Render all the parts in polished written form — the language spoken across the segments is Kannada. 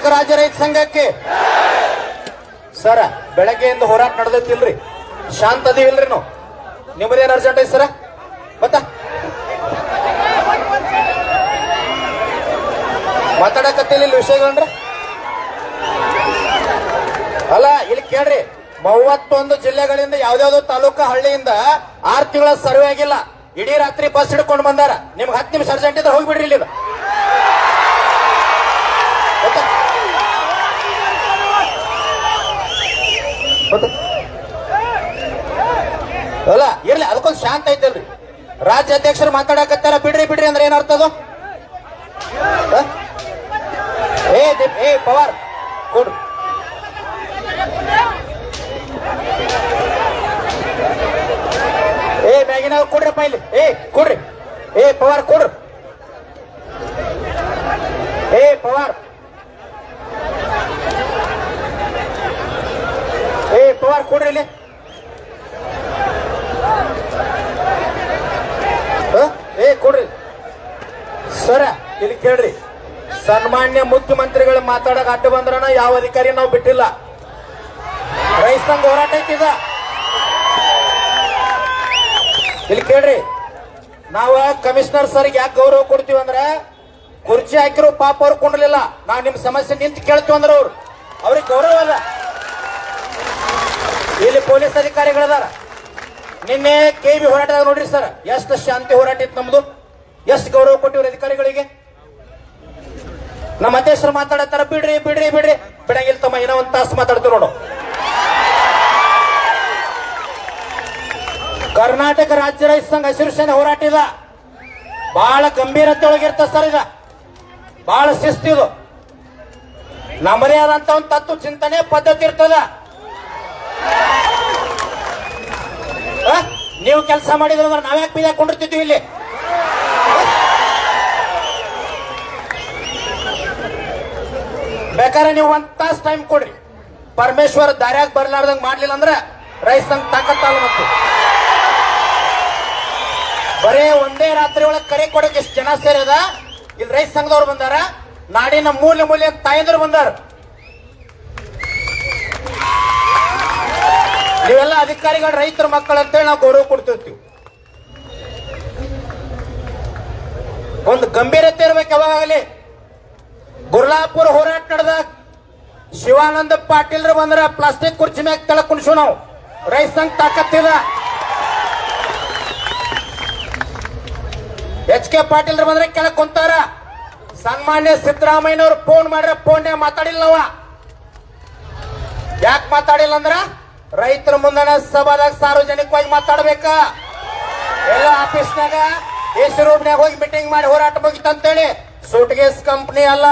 ಕರ್ನಾಟಕ ರಾಜ್ಯ ರೈತ ಸಂಘಕ್ಕೆ ಸರ ಬೆಳಗ್ಗೆಯಿಂದ ಹೋರಾಟ ನಡೆದೈತಿಲ್ರಿ, ಶಾಂತ ಅದೀವಿಲ್ರಿ ನಾವು. ನಿಮ್ಮದೇನು ಅರ್ಜೆಂಟ್ ಐತಿ ಸರ? ಮತ್ತ ಮಾತಾಡಕತ್ತಿಲ್ಲ ವಿಷಯಗಳನ್ರಿ. ಅಲ್ಲ ಇಲ್ಲಿ ಕೇಳ್ರಿ, 31 ಜಿಲ್ಲೆಗಳಿಂದ ಯಾವ್ದಾವ್ದೋ ತಾಲೂಕು ಹಳ್ಳಿಯಿಂದ 6 ತಿಂಗಳ ಸರ್ವೆ ಆಗಿಲ್ಲ, ಇಡೀ ರಾತ್ರಿ ಬಸ್ ಹಿಡ್ಕೊಂಡು ಬಂದಾರ. ನಿಮ್ಗೆ 10 ನಿಮಿಷ ಅರ್ಜೆಂಟ್ ಇದ್ರೆ ಹೋಗ್ಬಿಡ್ರಿ ಇಲ್ಲಿ. ಅಲ್ಲ ಇರ್ಲಿ, ಅದಕ್ಕೊಂದು ಶಾಂತ ಐತಲ್ರಿ. ರಾಜ್ಯ ಅಧ್ಯಕ್ಷರು ಮಾತಾಡಕತ್ತಾರ, ಬಿಡ್ರಿ ಬಿಡ್ರಿ ಅಂದ್ರೆ ಏನರ್ಥದು? ಏ ಪವಾರ್ ಕೊಡು. ಮ್ಯಾಗಿನ ಕೊಡ್ರಪ್ಪ ಇಲ್ಲಿ. ಕೊಡ್ರಿ. ಪವಾರ್ ಕೊಡ್ರಿ. ಪವಾರ್ ಪವಾರ್ ಕೊಡ್ರಿ ಇಲ್ಲಿ. ಕೊಡ್ರಿ ಸರ. ಇಲ್ಲಿ ಕೇಳ್ರಿ, ಸನ್ಮಾನ್ಯ ಮುಖ್ಯಮಂತ್ರಿಗಳು ಮಾತಾಡಕ್ ಅಡ್ಡ ಬಂದ್ರನ ಯಾವ ಅಧಿಕಾರಿ ನಾವು ಬಿಟ್ಟಿಲ್ಲ. ರೈತ ಸಂಘ ಹೋರಾಟ ಐತಿದ. ಇಲ್ಲಿ ಕೇಳ್ರಿ, ನಾವು ಕಮಿಷನರ್ ಸರ್ಗೆ ಯಾಕೆ ಗೌರವ ಕೊಡ್ತೀವಿ ಅಂದ್ರ, ಕುರ್ಚಿ ಹಾಕಿರೋ ಪಾಪ ಅವ್ರು ಕೊಂಡ್ಲಿಲ್ಲ, ನಾವು ನಿಮ್ ಸಮಸ್ಯೆ ನಿಂತು ಕೇಳ್ತೀವಿ ಅಂದ್ರ ಅವ್ರಿಗೆ ಗೌರವ ಅಲ್ಲ. ಇಲ್ಲಿ ಪೊಲೀಸ್ ಅಧಿಕಾರಿಗಳದಾರ. ನಿನ್ನೆ KB ಹೋರಾಟದಾಗ ನೋಡ್ರಿ ಸರ್, ಎಷ್ಟು ಶಾಂತಿ ಹೋರಾಟ ಇತ್ತು ನಮ್ದು, ಎಷ್ಟು ಗೌರವ ಕೊಟ್ಟಿವ್ರ ಅಧಿಕಾರಿಗಳಿಗೆ. ನಮ್ಮ ಅಧ್ಯಕ್ಷರು ಮಾತಾಡತ್ತಾರ, ಬಿಡ್ರಿ ಬಿಡ್ರಿ ಬಿಡ್ರಿ. ಬಿಡಂಗಿಲ್ಲ ತಮ್ಮ, ಏನೋ ಒಂದು ತಾಸು ಮಾತಾಡ್ತೀವಿ ನೋಡು. ಕರ್ನಾಟಕ ರಾಜ್ಯ ರೈತ ಸಂಘ ಹಸಿರು ಸೇನೆ ಹೋರಾಟ ಇದ ಬಹಳ ಗಂಭೀರತೆ ಒಳಗಿರ್ತ ಸರ್. ಇದ ಬಹಳ ಶಿಸ್ತಿದು, ನಮ್ಮದೇ ಆದಂತ ಒಂದು ತತ್ವ ಚಿಂತನೆ ಪದ್ಧತಿ ಇರ್ತದ. ನೀವು ಕೆಲಸ ಮಾಡಿದ್ರೆ ನಾವ್ಯಾಕೆ ಬೀದಾಕೊಂಡಿರ್ತಿದ್ವಿ ಇಲ್ಲಿ? ಬೇಕಾದ್ರೆ ನೀವು 1 ತಾಸು ಟೈಮ್ ಕೊಡ್ರಿ. ಪರಮೇಶ್ವರ್ ದಾರ್ಯಾಗ ಬರ್ಲಾರ್ದಂಗ್ ಮಾಡ್ಲಿಲ್ಲ ಅಂದ್ರೆ ರೈತ ಸಂಘ ತಾಕತ್ತಲ್ಲ. ಮತ್ತು ಬರೇ ಒಂದೇ ರಾತ್ರಿ ಒಳಗೆ ಕರೆ ಕೊಡಕ್ಕೆ ಎಷ್ಟು ಜನ ಸೇರಿದ. ಇಲ್ಲಿ ರೈತ ಸಂಘದವ್ರು ಬಂದಾರ, ನಾಡಿನ ಮೂಲೆ ಮೂಲೆ ತಾಯಂದ್ರು ಬಂದಾರ. ನೀವೆಲ್ಲ ಅಧಿಕಾರಿಗಳು ರೈತರ ಮಕ್ಕಳು ಅಂತೇಳಿ ನಾವು ಗೌರವ ಕೊಡ್ತಿರ್ತೀವಿ. ಒಂದು ಗಂಭೀರತೆ ಇರ್ಬೇಕು ಯಾವಾಗಲಿ. ಗುರ್ಲಾಪುರ ಹೋರಾಟ ನಡೆದ ಶಿವಾನಂದ ಪಾಟೀಲ್ರು ಬಂದ್ರ ಪ್ಲಾಸ್ಟಿಕ್ ಕುರ್ಚಿ ಮ್ಯಾಗ ತಳ ಕುಣಿಸು ನಾವು. ರೈತ ಸಂಘ ತಾಕತ್ತಿದ. HK ಪಾಟೀಲ್ರು ಬಂದ್ರೆ ಕೆಳಕ್ ಕುಂತಾರ. ಸನ್ಮಾನ್ಯ ಸಿದ್ದರಾಮಯ್ಯನವ್ರು ಫೋನ್ ಮಾಡ್ರೆ ಫೋನ್ ಮಾತಾಡಿಲ್ಲವ. ಯಾಕೆ ಮಾತಾಡಿಲ್ಲ ಅಂದ್ರ, ರೈತರ ಮುಂದನ ಸಭಾದಾಗ ಸಾರ್ವಜನಿಕವಾಗಿ ಮಾತಾಡ್ಬೇಕ. ಎಲ್ಲ ಆಫೀಸ್ನಾಗ AC ರೂಮ್ನಾಗ ಹೋಗಿ ಮೀಟಿಂಗ್ ಮಾಡಿ ಹೋರಾಟ ಮುಗಿತಂತೇಳಿ ಸೂಟ್ಗೇಸ್ ಕಂಪ್ನಿ ಅಲ್ಲ.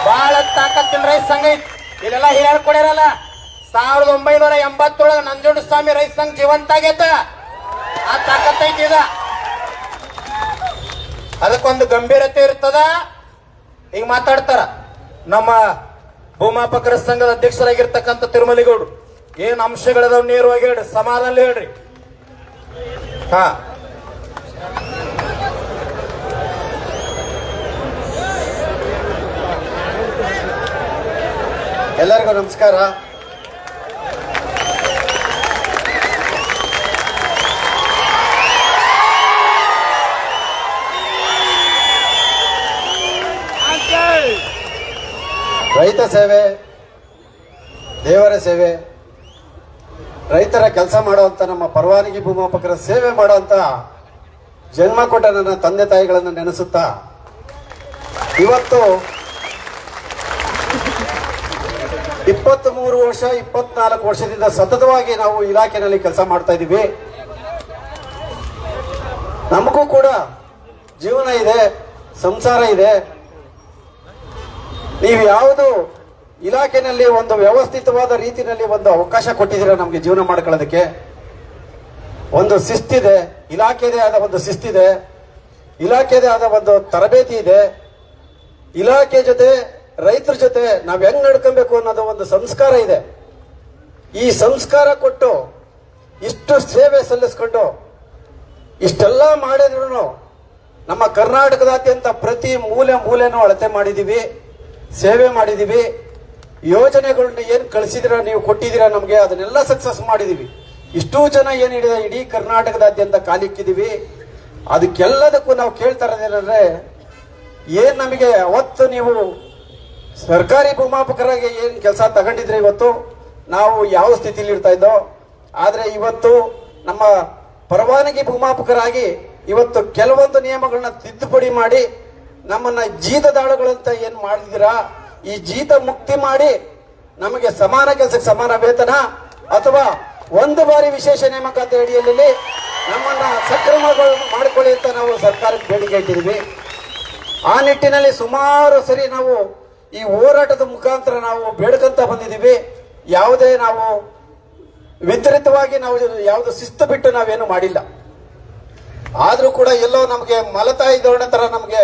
ಬಹಳ ತಾಕತ್ತಿನ ರೈತ ಸಂಘ ಐತಿ. ಇಲ್ಲೆಲ್ಲ ಹೇಳ್ಕೊಡಿರಲ್ಲ. 1987 ನಂಜುಂಡಸ್ವಾಮಿ ರೈತ ಸಂಘ ಜೀವಂತ ಆಗೈತ. ಆ ತಾಕತ್ತೈತಿ ಇದ. ಅದಕ್ಕೊಂದು ಗಂಭೀರತೆ ಇರ್ತದ. ಈಗ ಮಾತಾಡ್ತಾರ ನಮ್ಮ ಭೂಮಾಪಕರ ಸಂಘದ ಅಧ್ಯಕ್ಷರಾಗಿರ್ತಕ್ಕಂಥ ತಿರುಮಲಿಗೌಡರು. ಏನ್ ಅಂಶಗಳದಾವ್ ನೇರವಾಗಿ ಹೇಳ್ರಿ, ಸಮಾಧಾನ ಹೇಳ್ರಿ. ಹಾ, ಎಲ್ಲರಿಗೂ ನಮಸ್ಕಾರ. ರೈತ ಸೇವೆ ದೇವರ ಸೇವೆ. ರೈತರ ಕೆಲಸ ಮಾಡುವಂತ ನಮ್ಮ ಪರವಾನಗಿ ಭೂಮಾಪಕರ ಸೇವೆ ಮಾಡುವಂತ ಜನ್ಮ ಕೊಟ್ಟ ನನ್ನ ತಂದೆ ತಾಯಿಗಳನ್ನು ನೆನೆಸುತ್ತಾ, ಇವತ್ತು 23 ವರ್ಷ 24 ವರ್ಷದಿಂದ ಸತತವಾಗಿ ನಾವು ಇಲಾಖೆಯಲ್ಲಿ ಕೆಲಸ ಮಾಡ್ತಾ ಇದ್ದೀವಿ. ನಮಗೂ ಕೂಡ ಜೀವನ ಇದೆ, ಸಂಸಾರ ಇದೆ. ನೀವು ಯಾವುದು ಇಲಾಖೆಯಲ್ಲಿ ಒಂದು ವ್ಯವಸ್ಥಿತವಾದ ರೀತಿಯಲ್ಲಿ ಒಂದು ಅವಕಾಶ ಕೊಟ್ಟಿದ್ದೀರಾ ನಮಗೆ ಜೀವನ ಮಾಡ್ಕೊಳ್ಳೋದಕ್ಕೆ. ಒಂದು ಶಿಸ್ತಿದೆ, ಇಲಾಖೆದೇ ಆದ ಒಂದು ಶಿಸ್ತಿದೆ, ಇಲಾಖೆದೇ ಆದ ಒಂದು ತರಬೇತಿ ಇದೆ. ಇಲಾಖೆ ಜೊತೆ ರೈತರ ಜೊತೆ ನಾವು ಹೆಂಗ್ ನಡ್ಕೊಬೇಕು ಅನ್ನೋದು ಒಂದು ಸಂಸ್ಕಾರ ಇದೆ. ಈ ಸಂಸ್ಕಾರ ಕೊಟ್ಟು ಇಷ್ಟು ಸೇವೆ ಸಲ್ಲಿಸ್ಕೊಂಡು ಇಷ್ಟೆಲ್ಲ ಮಾಡಿದ್ರು ನಮ್ಮ ಕರ್ನಾಟಕದಾದ್ಯಂತ ಪ್ರತಿ ಮೂಲೆ ಮೂಲೆನೂ ಅಳತೆ ಮಾಡಿದ್ದೀವಿ, ಸೇವೆ ಮಾಡಿದ್ದೀವಿ. ಯೋಜನೆಗಳನ್ನ ಏನು ಕಳಿಸಿದಿರ, ನೀವು ಕೊಟ್ಟಿದ್ದೀರಾ ನಮಗೆ, ಅದನ್ನೆಲ್ಲ ಸಕ್ಸಸ್ ಮಾಡಿದ್ದೀವಿ. ಇಷ್ಟೂ ಜನ ಏನು ಹಿಡಿದ ಇಡೀ ಕರ್ನಾಟಕದಾದ್ಯಂತ ಕಾಲಿಕ್ಕಿದ್ದೀವಿ. ಅದಕ್ಕೆಲ್ಲದಕ್ಕೂ ನಾವು ಕೇಳ್ತಾ ಇರೋದೇನಂದ್ರೆ, ಏನು ನಮಗೆ ಅವತ್ತು ನೀವು ಸರ್ಕಾರಿ ಭೂಮಾಪಕರಾಗಿ ಏನು ಕೆಲಸ ತಗೊಂಡಿದ್ರೆ ಇವತ್ತು ನಾವು ಯಾವ ಸ್ಥಿತಿಲಿ ಇರ್ತಾ ಇದ್ದೋ, ಆದರೆ ಇವತ್ತು ನಮ್ಮ ಪರವಾನಗಿ ಭೂಮಾಪಕರಾಗಿ ಇವತ್ತು ಕೆಲವೊಂದು ನಿಯಮಗಳನ್ನ ತಿದ್ದುಪಡಿ ಮಾಡಿ ನಮ್ಮನ್ನ ಜೀತದಾಳುಗಳಂತ ಏನು ಮಾಡಿದ್ದೀರಾ, ಈ ಜೀತ ಮುಕ್ತಿ ಮಾಡಿ ನಮಗೆ ಸಮಾನ ಕೆಲಸಕ್ಕೆ ಸಮಾನ ವೇತನ ಅಥವಾ ಒಂದು ಬಾರಿ ವಿಶೇಷ ನೇಮಕಾತಿ ಅಡಿಯಲ್ಲಿ ನಮ್ಮನ್ನ ಸಕ್ರಮಗಳು ಮಾಡಿಕೊಳ್ಳಿ ಅಂತ ನಾವು ಸರ್ಕಾರಕ್ಕೆ ಬೇಡಿಕೆ ಇಟ್ಟಿದ್ವಿ. ಆ ನಿಟ್ಟಿನಲ್ಲಿ ಸುಮಾರು ಸರಿ ನಾವು ಈ ಹೋರಾಟದ ಮುಖಾಂತರ ನಾವು ಬೇಡ್ಕಂತ ಬಂದಿದ್ದೀವಿ. ಯಾವುದೇ ನಾವು ವಿತರಿತವಾಗಿ ನಾವು ಯಾವುದು ಶಿಸ್ತು ಬಿಟ್ಟು ನಾವೇನು ಮಾಡಿಲ್ಲ. ಆದರೂ ಕೂಡ ಎಲ್ಲೋ ನಮಗೆ ಮಲತಾಯಿ ಧೋರಣೆ ಥರ ನಮಗೆ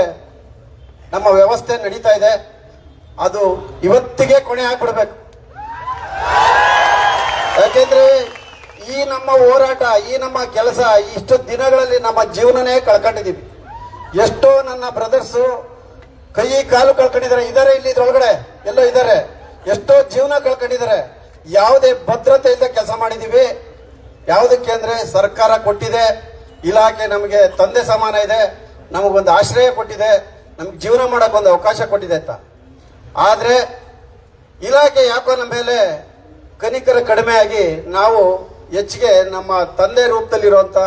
ನಮ್ಮ ವ್ಯವಸ್ಥೆ ನಡೀತಾ ಇದೆ. ಅದು ಇವತ್ತಿಗೆ ಕೊನೆ ಆಗ್ಬಿಡ್ಬೇಕು. ಯಾಕೆಂದ್ರೆ ಈ ನಮ್ಮ ಹೋರಾಟ, ಈ ನಮ್ಮ ಕೆಲಸ, ಇಷ್ಟು ದಿನಗಳಲ್ಲಿ ನಮ್ಮ ಜೀವನನೇ ಕಳ್ಕೊಂಡಿದ್ದೀವಿ. ಎಷ್ಟೋ ನನ್ನ ಬ್ರದರ್ಸು ಕೈ ಕಾಲು ಕಳ್ಕೊಂಡಿದ್ದಾರೆ, ಇದ್ದಾರೆ ಇಲ್ಲಿ ಇದ್ರೊಳಗಡೆ ಎಲ್ಲೋ ಇದ್ದಾರೆ. ಎಷ್ಟೋ ಜೀವನ ಕಳ್ಕೊಂಡಿದ್ದಾರೆ. ಯಾವುದೇ ಭದ್ರತೆ ಇಲ್ಲದೆ ಕೆಲಸ ಮಾಡಿದ್ದೀವಿ. ಯಾವುದಕ್ಕೆ ಅಂದ್ರೆ ಸರ್ಕಾರ ಕೊಟ್ಟಿದೆ, ಇಲಾಖೆ ನಮಗೆ ತಂದೆ ಸಮಾನ ಇದೆ, ನಮಗೊಂದು ಆಶ್ರಯ ಕೊಟ್ಟಿದೆ, ನಮ್ಗೆ ಜೀವನ ಮಾಡಕ್ ಒಂದು ಅವಕಾಶ ಕೊಟ್ಟಿದೆ ಅಂತ. ಆದ್ರೆ ಇಲಾಖೆ ಯಾಕೋ ನಮ್ಮ ಮೇಲೆ ಕನಿಕರ ಕಡಿಮೆ ಆಗಿ ನಾವು ಹೆಚ್ಚಿಗೆ ನಮ್ಮ ತಂದೆ ರೂಪದಲ್ಲಿರುವಂತ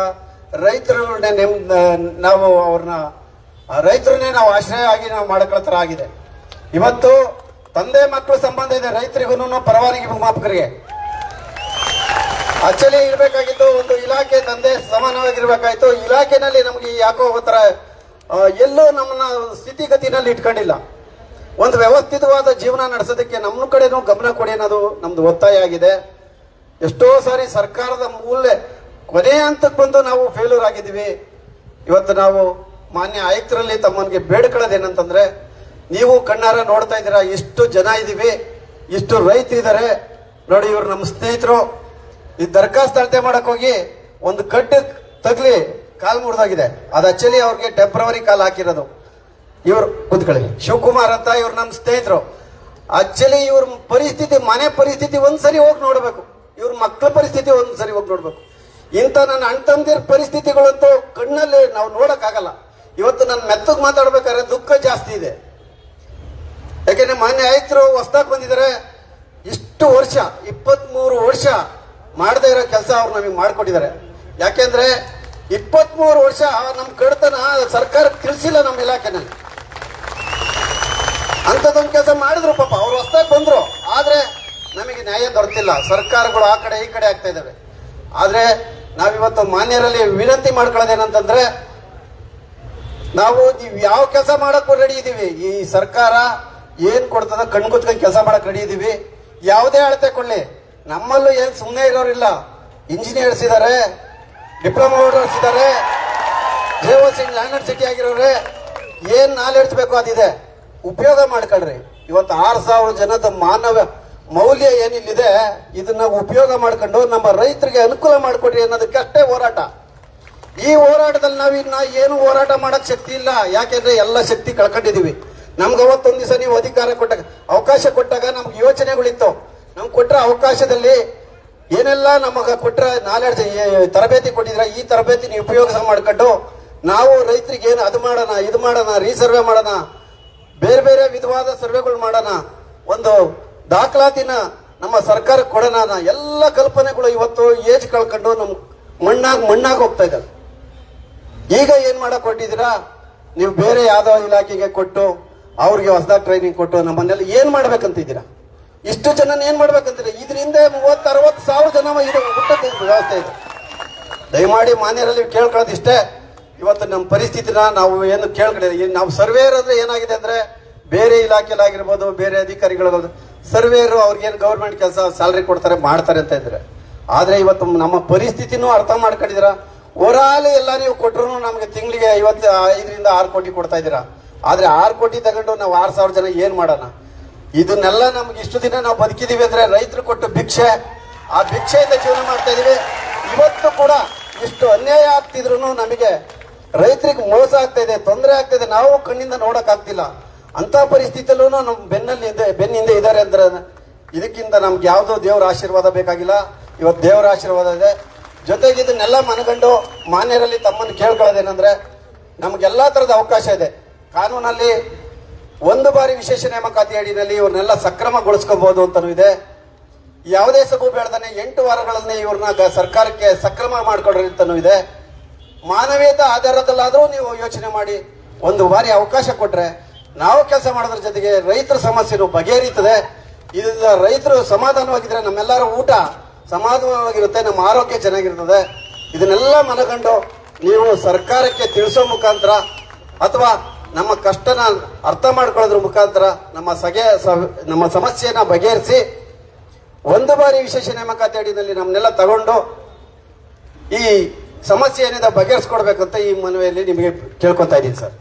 ರೈತರನ್ನೇ ನಾವು ಅವ್ರನ್ನ ರೈತರನ್ನೇ ನಾವು ಆಶ್ರಯ ಆಗಿ ನಾವು ಮಾಡ್ಕೊಳ್ತರ ಆಗಿದೆ. ಇವತ್ತು ತಂದೆ ಮಕ್ಕಳು ಸಂಬಂಧ ಇದೆ ರೈತರಿಗೂ ಪರವಾನಗಿ ಭೂಮಾಪಕರಿಗೆ. ಅಚ್ಚಲಿ ಇರಬೇಕಾಗಿತ್ತು, ಒಂದು ಇಲಾಖೆ ತಂದೆ ಸಮಾನವಾಗಿರ್ಬೇಕಾಯ್ತು. ಇಲಾಖೆನಲ್ಲಿ ನಮ್ಗೆ ಯಾಕೋ ಒಂಥರ ಎಲ್ಲೂ ನಮ್ಮನ್ನ ಸ್ಥಿತಿಗತಿನಲ್ಲಿ ಇಟ್ಕೊಂಡಿಲ್ಲ. ಒಂದು ವ್ಯವಸ್ಥಿತವಾದ ಜೀವನ ನಡೆಸೋದಕ್ಕೆ ನಮ್ಮ ಕಡೆನೂ ಗಮನ ಕೊಡಿ ಅನ್ನೋದು ನಮ್ದು ಒತ್ತಾಯ ಆಗಿದೆ. ಎಷ್ಟೋ ಸಾರಿ ಸರ್ಕಾರದ ಮೂಲೆ ಕೊನೆ ಹಂತಕ್ಕೆ ಬಂದು ನಾವು ಫೇಲ್ಯೂರ್ ಆಗಿದ್ದೀವಿ. ಇವತ್ತು ನಾವು ಮಾನ್ಯ ಆಯುಕ್ತರಲ್ಲಿ ತಮ್ಮನಿಗೆ ಬೇಡ್ಕೊಳ್ಳೋದೇನಂತಂದ್ರೆ, ನೀವು ಕಣ್ಣಾರ ನೋಡ್ತಾ ಇದ್ದೀರಾ, ಇಷ್ಟು ಜನ ಇದ್ದೀವಿ, ಇಷ್ಟು ರೈತರಿದ್ದಾರೆ ನೋಡಿ. ಇವ್ರು ನಮ್ಮ ಸ್ನೇಹಿತರು. ಈ ದರಖಾಸ್ತು ಅಳತೆ ಮಾಡಕ್ ಹೋಗಿ ಒಂದು ಕಡ್ಡು ತಗ್ಲಿ ಕಾಲ್ ಮುರಿದಾಗಿದೆ. ಅದು ಆಕ್ಚುಲಿ ಅವ್ರಿಗೆ ಟೆಂಪ್ರವರಿ ಕಾಲ್ ಹಾಕಿರೋದು. ಇವ್ರು ಕೂತ್ಕೊಳ್ಳಿ, ಶಿವಕುಮಾರ್ ಅಂತ ಇವ್ರು ನಮ್ಮ ಸ್ನೇಹಿತರು. ಆಕ್ಚುಲಿ ಇವ್ರ ಪರಿಸ್ಥಿತಿ, ಮನೆ ಪರಿಸ್ಥಿತಿ ಒಂದ್ಸರಿ ಹೋಗಿ ನೋಡ್ಬೇಕು, ಇವ್ರ ಮಕ್ಕಳ ಪರಿಸ್ಥಿತಿ ಒಂದ್ಸರಿ ಹೋಗಿ ನೋಡ್ಬೇಕು. ಇಂಥ ನನ್ನ ಅಣ್ಣ ತಮ್ಮದಿರ ಪರಿಸ್ಥಿತಿಗಳಂತೂ ಕಣ್ಣಲ್ಲಿ ನಾವು ನೋಡಕ್ಕಾಗಲ್ಲ. ಇವತ್ತು ನನ್ನ ಮೆತ್ತಗೆ ಮಾತಾಡ್ಬೇಕಾದ್ರೆ ದುಃಖ ಜಾಸ್ತಿ ಇದೆ. ಯಾಕೆಂದ್ರೆ ಮಾನ್ಯ ಆಯುಕ್ತರು ಹೊಸದಾಗಿ ಬಂದಿದ್ದಾರೆ. ಇಷ್ಟು ವರ್ಷ 23 ವರ್ಷ ಮಾಡದೇ ಇರೋ ಕೆಲಸ ಅವ್ರು ನಮಗೆ ಮಾಡಿಕೊಟ್ಟಿದ್ದಾರೆ. ಯಾಕೆಂದ್ರೆ 23 ವರ್ಷ ನಮ್ಮ ಕಡತನ ಸರ್ಕಾರಕ್ಕೆ ತಿಳಿಸಿಲ್ಲ ನಮ್ಮ ಇಲಾಖೆನಲ್ಲಿ. ಅಂಥದ್ದೊಂದು ಕೆಲಸ ಮಾಡಿದ್ರು ಪಾಪ, ಅವ್ರು ಹೊಸದಾಗಿ ಬಂದ್ರು. ಆದ್ರೆ ನಮಗೆ ನ್ಯಾಯ ದೊರೆತಿಲ್ಲ. ಸರ್ಕಾರಗಳು ಆ ಕಡೆ ಈ ಕಡೆ ಆಗ್ತಾ ಇದ್ದಾವೆ. ಆದ್ರೆ ನಾವಿವತ್ತು ಮಾನ್ಯರಲ್ಲಿ ವಿನಂತಿ ಮಾಡ್ಕೊಳ್ಳೋದೇನಂತಂದ್ರೆ, ನೀವು ಯಾವ ಕೆಲಸ ಮಾಡಕ್ಕೂ ರೆಡಿ ಇದ್ದೀವಿ. ಈ ಸರ್ಕಾರ ಏನ್ ಕೊಡ್ತದ ಕಣ್ಗುತ್ಕೊಂಡು ಕೆಲಸ ಮಾಡಕ್ ರೆಡಿ ಇದ್ದೀವಿ. ಯಾವುದೇ ಅಳತೆ ಕೊಳ್ಳಿ, ನಮ್ಮಲ್ಲೂ ಏನ್ ಸುಮ್ಮನೆ ಇರೋರಿಲ್ಲ. ಇಂಜಿನಿಯರ್ಸ್ ಇದ್ದಾರೆ, ಡಿಪ್ಲೊಮಾ ಹೋಲ್ಡರ್ಸ್ ಇದ್ದಾರೆ, JOC ಲ್ಯಾಂಡ್ ಸಿಟಿ ಆಗಿರೋರೆ. ಏನ್ ನಾಲೆಡ್ಜ್ ಬೇಕೋ ಅದಿದೆ, ಉಪಯೋಗ ಮಾಡ್ಕೊಳ್ರಿ. ಇವತ್ತು 6,000 ಜನದ ಮಾನವ ಮೌಲ್ಯ ಏನಿಲ್ಲಿದೆ, ಇದನ್ನ ಉಪಯೋಗ ಮಾಡ್ಕೊಂಡು ನಮ್ಮ ರೈತರಿಗೆ ಅನುಕೂಲ ಮಾಡಿಕೊಡ್ರಿ ಅನ್ನೋದಕ್ಕೆ ಅಷ್ಟೇ ಹೋರಾಟ. ಈ ಹೋರಾಟದಲ್ಲಿ ನಾವಿನ್ನ ಏನು ಹೋರಾಟ ಮಾಡಕ್ ಶಕ್ತಿ ಇಲ್ಲ. ಯಾಕೆಂದ್ರೆ ಎಲ್ಲ ಶಕ್ತಿ ಕಳ್ಕೊಂಡಿದೀವಿ. ನಮ್ಗೆ ಅವತ್ತೊಂದ್ ದಿವಸ ನೀವು ಅಧಿಕಾರ ಕೊಟ್ಟಾಗ, ಅವಕಾಶ ಕೊಟ್ಟಾಗ ನಮ್ಗೆ ಯೋಚನೆಗಳಿತ್ತು. ನಮ್ಗೆ ಕೊಟ್ಟ ಅವಕಾಶದಲ್ಲಿ ಏನೆಲ್ಲ ನಮಗೆ ಕೊಟ್ಟ ನಾಲೆಡ್ಜ್ ತರಬೇತಿ ಕೊಟ್ಟಿದ್ರ, ಈ ತರಬೇತಿ ನೀವು ಉಪಯೋಗ ಮಾಡ್ಕೊಂಡು ನಾವು ರೈತರಿಗೆ ಏನು ಅದು ಮಾಡೋಣ, ಇದು ಮಾಡೋಣ, ರೀಸರ್ವೆ ಮಾಡೋಣ, ಬೇರೆ ಬೇರೆ ವಿಧವಾದ ಸರ್ವೆಗಳು ಮಾಡೋಣ, ಒಂದು ದಾಖಲಾತಿನ ನಮ್ಮ ಸರ್ಕಾರಕ್ಕೆ ಕೊಡೋಣ, ಎಲ್ಲ ಕಲ್ಪನೆಗಳು ಇವತ್ತು ಏಜ್ ಕಳ್ಕೊಂಡು ನಮ್ ಮಣ್ಣಾಗಿ ಹೋಗ್ತಾ ಇದ್ದಾರೆ. ಈಗ ಏನ್ ಮಾಡಕ್ ಹೊರಟಿದ್ದೀರಾ ನೀವು? ಬೇರೆ ಯಾವ್ದೋ ಇಲಾಖೆಗೆ ಕೊಟ್ಟು ಅವ್ರಿಗೆ ಹೊಸದಾಗಿ ಟ್ರೈನಿಂಗ್ ಕೊಟ್ಟು ನಮ್ಮನ್ನೆಲ್ಲ ಏನ್ ಮಾಡ್ಬೇಕಂತಿದ್ದೀರಾ? ಇಷ್ಟು ಜನ ಏನ್ ಮಾಡ್ಬೇಕಂತೀರಾ? ಇದರಿಂದ 30-60 ಸಾವಿರ ಜನ ಇದು ಊಟದ ವ್ಯವಸ್ಥೆ ಇದೆ. ದಯಮಾಡಿ ಮಾನ್ಯರಲ್ಲಿ ಕೇಳ್ಕೊಳ್ಳೋದಿಷ್ಟೇ. ಇವತ್ತು ನಮ್ಮ ಪರಿಸ್ಥಿತಿನ ನಾವು ಏನು ಕೇಳ್ಕೊಂಡಿದ್ದೀವಿ. ನಾವು ಸರ್ವೇರ್ ಅಂದ್ರೆ ಏನಾಗಿದೆ ಅಂದ್ರೆ, ಬೇರೆ ಇಲಾಖೆಲಾಗಿರ್ಬೋದು, ಬೇರೆ ಅಧಿಕಾರಿಗಳು ಸರ್ವೇರು ಅವ್ರಿಗೇನು ಗೌರ್ಮೆಂಟ್ ಕೆಲಸ ಸ್ಯಾಲ್ರಿ ಕೊಡ್ತಾರೆ, ಮಾಡ್ತಾರೆ ಅಂತ ಇದ್ರೆ. ಆದ್ರೆ ಇವತ್ತು ನಮ್ಮ ಪರಿಸ್ಥಿತಿನೂ ಅರ್ಥ ಮಾಡ್ಕೊಂಡಿದ್ದೀರಾ. ಓವರಾಲ್ ಎಲ್ಲ ನೀವು ಕೊಟ್ಟರು ನಮ್ಗೆ ತಿಂಗಳಿಗೆ 55ರಿಂದ 6 ಕೋಟಿ ಕೊಡ್ತಾ ಇದ್ದೀರಾ. ಆದ್ರೆ 6 ಕೋಟಿ ತಗೊಂಡು ನಾವು 6,000 ಜನ ಏನ್ ಮಾಡೋಣ? ಇದನ್ನೆಲ್ಲ ನಮ್ಗೆ ಇಷ್ಟು ದಿನ ನಾವು ಬದುಕಿದೀವಿ ಅಂದ್ರೆ ರೈತರು ಕೊಟ್ಟು ಭಿಕ್ಷೆ, ಆ ಭಿಕ್ಷೆಯಿಂದ ಜೀವನ ಮಾಡ್ತಾ ಇದೀವಿ. ಇವತ್ತು ಕೂಡ ಇಷ್ಟು ಅನ್ಯಾಯ ಆಗ್ತಿದ್ರು ನಮಗೆ ರೈತರಿಗೆ ಮೋಸ ಆಗ್ತಾ ಇದೆ, ತೊಂದರೆ ಆಗ್ತಾ ಇದೆ, ನಾವು ಕಣ್ಣಿಂದ ನೋಡಕ್ ಆಗ್ತಿಲ್ಲ. ಅಂತ ಪರಿಸ್ಥಿತಿಯಲ್ಲೂ ನಮ್ಮ ಬೆನ್ನಿಂದ ಇದ್ದಾರೆ ಅಂದ್ರೆ ಇದಕ್ಕಿಂತ ನಮ್ಗೆ ಯಾವುದೋ ದೇವರ ಆಶೀರ್ವಾದ ಬೇಕಾಗಿಲ್ಲ. ಇವತ್ತು ದೇವರ ಆಶೀರ್ವಾದ ಇದೆ. ಜೊತೆಗೆ ಇದನ್ನೆಲ್ಲ ಮನಗಂಡು ಮಾನ್ಯರಲ್ಲಿ ತಮ್ಮನ್ನು ಕೇಳ್ಕೊಳ್ಳೋದೇನೆಂದ್ರೆ, ನಮ್ಗೆಲ್ಲಾ ತರದ ಅವಕಾಶ ಇದೆ ಕಾನೂನಲ್ಲಿ. ಒಂದು ಬಾರಿ ವಿಶೇಷ ನೇಮಕಾತಿ ಅಡಿನಲ್ಲಿ ಇವ್ರನ್ನೆಲ್ಲ ಸಕ್ರಮಗೊಳಿಸ್ಕೋಬಹುದು ಅಂತನೂ ಇದೆ. ಯಾವುದೇ ಸಬು ಬೇಡದಾನೆ 8 ವಾರಗಳಲ್ಲಿ ಇವ್ರನ್ನ ಸರ್ಕಾರಕ್ಕೆ ಸಕ್ರಮ ಮಾಡ್ಕೊಡ್ರಿ ಅಂತನೂ ಇದೆ. ಮಾನವೀಯತೆ ಆಧಾರದಲ್ಲಾದರೂ ನೀವು ಯೋಚನೆ ಮಾಡಿ ಒಂದು ಬಾರಿ ಅವಕಾಶ ಕೊಟ್ರೆ ನಾವು ಕೆಲಸ ಮಾಡೋದ್ರ ಜೊತೆಗೆ ರೈತರ ಸಮಸ್ಯೆನೂ ಬಗೆಹರಿತದೆ. ಇದರಿಂದ ರೈತರು ಸಮಾಧಾನವಾಗಿದ್ರೆ ನಮ್ಮೆಲ್ಲರ ಊಟ ಸಮಾಧಾನವಾಗಿರುತ್ತೆ, ನಮ್ಮ ಆರೋಗ್ಯ ಚೆನ್ನಾಗಿರ್ತದೆ. ಇದನ್ನೆಲ್ಲ ಮನಗಂಡು ನೀವು ಸರ್ಕಾರಕ್ಕೆ ತಿಳಿಸೋ ಮುಖಾಂತರ ಅಥವಾ ನಮ್ಮ ಕಷ್ಟನ ಅರ್ಥ ಮಾಡ್ಕೊಳ್ಳೋದ್ರ ಮುಖಾಂತರ ನಮ್ಮ ಸಮಸ್ಯೆನ ಬಗೆಹರಿಸಿ ಒಂದು ಬಾರಿ ವಿಶೇಷ ನೇಮಕಾತಿ ಅಡಿಯಲ್ಲಿ ನಮ್ಮನ್ನೆಲ್ಲ ತಗೊಂಡು ಈ ಸಮಸ್ಯೆ ಏನಿದೆ ಬಗೆಹರಿಸ್ಕೊಡ್ಬೇಕಂತ ಈ ಮನವಿಯಲ್ಲಿ ನಿಮಗೆ ಕೇಳ್ಕೊತಾ ಇದ್ದೀನಿ ಸರ್.